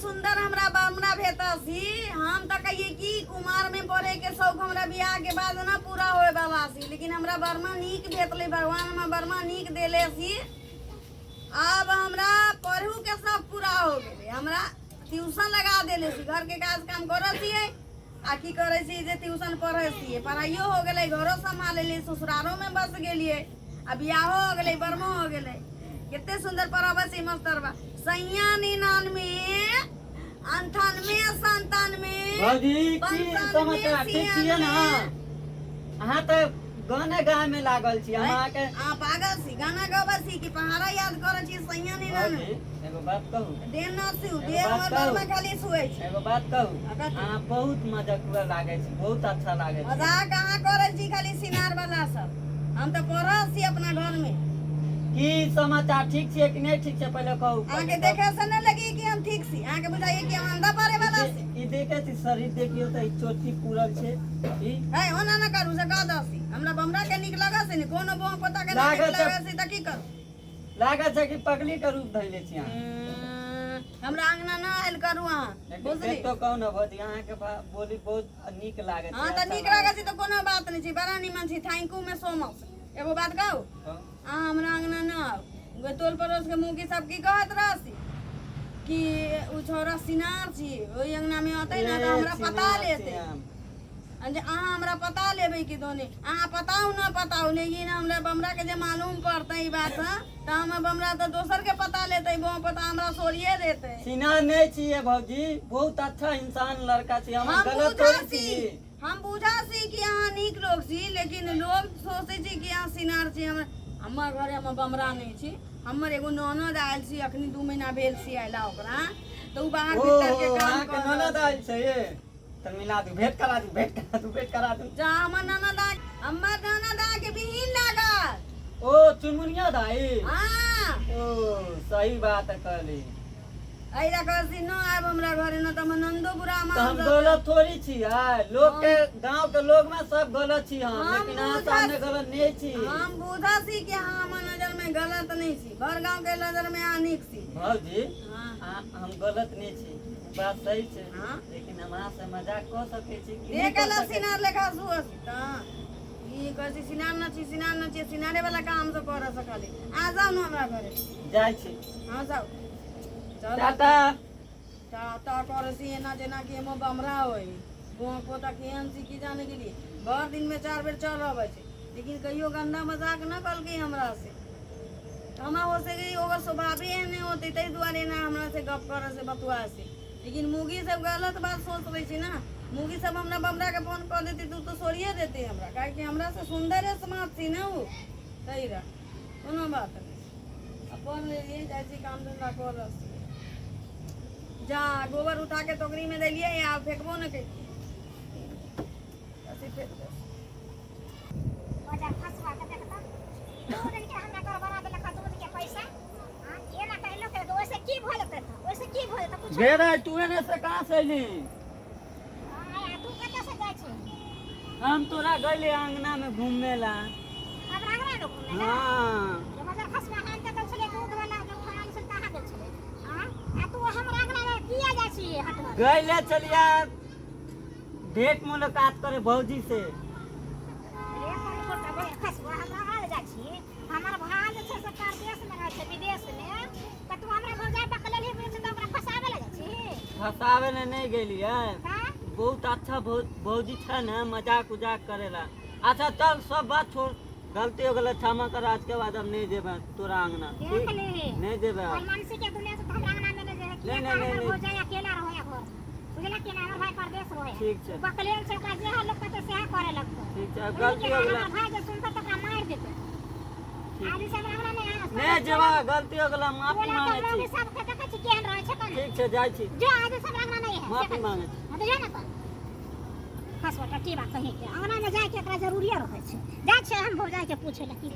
सुंदर हमरा बमरा भेटसी हम त कहिए कि कुमार में पड़े के शौक हमरा बियाह के बाद ना पूरा होए वाला सी, लेकिन हमरा बर्मा नीक भेटले, भगवान हमरा बर्मा नीक देले सी। अब हमरा पढ़ू के सब पूरा हो गेले, हमरा ट्यूशन लगा देले सी, घर के काज काम करत छिए आ की करे सी जे ट्यूशन पढ़े सी, पढ़ाइयो हो गेले, घरो संभाले ले, ससुरालो में बस गेलिए, अब बियाहो हो गेले, बर्मा हो गेले। कितने सुंदर पढ़ावे सी मास्टर बा। सैया 99 98 97 भौजी की समाचार ठीक छिए ना? अहाँ तो गाना गाए में लागल छी, अहाँ के आ पागल सी गाना गावे सी कि पहाड़ा याद करे छी सैया 99। एगो बात कहू, देन ना सु दे हमर घर में खाली सुए छी। एगो बात कहू, अहाँ बहुत मजाकुआ लागे छी, बहुत अच्छा लागे छी। मजाक कहाँ करे छी खाली सिनार वाला सब, हम तो पढ़ा सी अपना घर में। की समाचार ठीक छिए कि नहीं ठीक छै पहले कहू। आके देखे से न लगी कि हम ठीक सी, आके बुझाइए कि हम अंधा पारे वाला से। ई देखे छी शरीर देखियो त चोटी पूरल छै। ई है ओना न करू से कह दसी, हमरा बमरा के निक लगा से न कोनो बम पता के निक लगा से त की करू। लागे छै कि पगली के रूप धइले छी अहाँ। हमरा अंगना न आइल करू अहाँ, बुझली तो कहू न भौजी, अहाँ के बोली बहुत नीक लागे छै। हां त निक लगा से त कोनो बात नहीं छी, बड़ा निमन छी, थैंक यू में सो मच। एगो बात कहू, हमरा अंगना न आओ, टोल पड़ोस के मुंह की सब की कहत रहसी कि उ छोरा सिनार छी, ओई अंगना में आते ना त हमरा पता लेते। अंजे अहाँ हमरा पता लेबे कि दोने, अहाँ पताऊ न पताऊ, लेकिन हमरा बमरा के जे मालूम पड़ते ई बात त हम बमरा त दोसर के पता लेते, वो पता हमरा सोरिए देते। सिनार नहीं छिए भौजी, बहुत अच्छा इंसान लड़का छी, हम गलत थोड़ी छी। हम बुझा सी कि अहाँ नीक लोग छी, लेकिन लोग सोचे छी कि अहाँ सिनार छी। हमर घरे हम बमरा नहीं छी, हमर एगो ननद आयल छी, अखनी 2 महीना भेल छी आइला ओकरा, त उ बाहर भीतर के काम कर ननद आइल छै ये, त मिला दू, भेंट करा दू, भेंट करा दू, भेंट करा दू। जा हमर ननद आ के बिहीन लागल। ओ चुनमुनिया दाई, हां ओ सही बात कहली। ऐला कहसी न आब हमरा घरे न त हम नंदो बुरा हम मान गलत थोड़ी छी यार, लोग के गांव के लोग में सब गलत छी हम, लेकिन अहाँ सामने गलत नहीं छी। हम बुझा सी कि हाँ हमर नजर में गलत नहीं छी, भर गांव के नजर में अहाँ नीक छी। भौजी हां हम गलत नहीं छी, बात सही छै, हां लेकिन हम अहाँ से मजाक क सके छी कि देखला सिनार लेखा सुअसी त ई कहसी सिनार न छी, सिनार न छी, सिनारे वाला काम से कर सकली। आ जाओ न हमरा घरे, जाय छी। हां जाओ चल टाटा टाटा करसी एना जेना कि हम बमरा होई, गों पोता केहन सी की जाने के लिए भर दिन में 4 बेर चल आवे छै, लेकिन कहियो गंदा मजाक न कलकी हमरा से। हमरा हो से गई ओकर स्वभाव एहने होते, तै दुआरे ना हमरा से गप करे से बतुआ से। लेकिन मुगी सब गलत बात सोच रही छी ना, मुगी सब हमरा बमरा के फोन कर देती तू तो सोरिए देती हमरा, काहे कि हमरा से सुंदर है समाज थी ना उ तैरा कोनो बात नहीं। अपन ले लिए जाय छी काम धंधा कर रही, जा गोबर उठा के टोकरी में देलिए या फेंकबो न के ऐसे फेंक दे। बाजार फसवा के देखता दो दिन के हमरा कर बना देलक दूध के पैसा। हां ये ना कहलो के दो से की भइल त ओसे की भइल त कुछ गे रे तू एने से कहां से अइली? हां तू कत से जाय छी? हम तोरा गइले अंगना में घूमे ला। अब रागरा लोग ने हां ये बाजार फसवा हां के चले दूध वाला जो खाना से कहां गेल छले? हां आ तू हम रागरा में किया जाय छी हटवा? गइले चलिया भेंट मुलाकात करे भौजी से। अरे कोन को तबे फसवा हम रागरा जाय छी, हमर भाई जे छै सरकार देश में रहे छै विदेश में, त तू हमरा घर जाय पकड़ले ही त ओकरा फसावे ला जाय छी? फसावे ले नहीं गेली है, हां बहुत अच्छा भौजी छै ना, मजाक उजाक करेला। अच्छा चल सब बात छोड़, गलती हो गलत क्षमा कर, आज के बाद हम नहीं देबे तोरा अंगना, ठीक देख ले नहीं देबे। और मानसी के दुनिया से हमरा अंगना में नहीं हो जाए अकेला रहो या घर बुझला कि ना भाई परदेश रहो ठीक छै बकलेल से का जे लोग कहते से करे लगतो ठीक छै, गलती हो गलत भाई जे सुनता तो का मार देते आदि से हमरा में नहीं जेबा, गलती हो गला माफी मांगे छी। सब के देखे छी केहन रहे छै कने ठीक छै जाय छी, जो आदि से हमरा नहीं है माफी मांगे छी। तो जाना तो फसवा की बात कहे के अंगना में जाए के एकरा जरूरी रहे छै, जाय छै हम भौजाई के पूछे ला की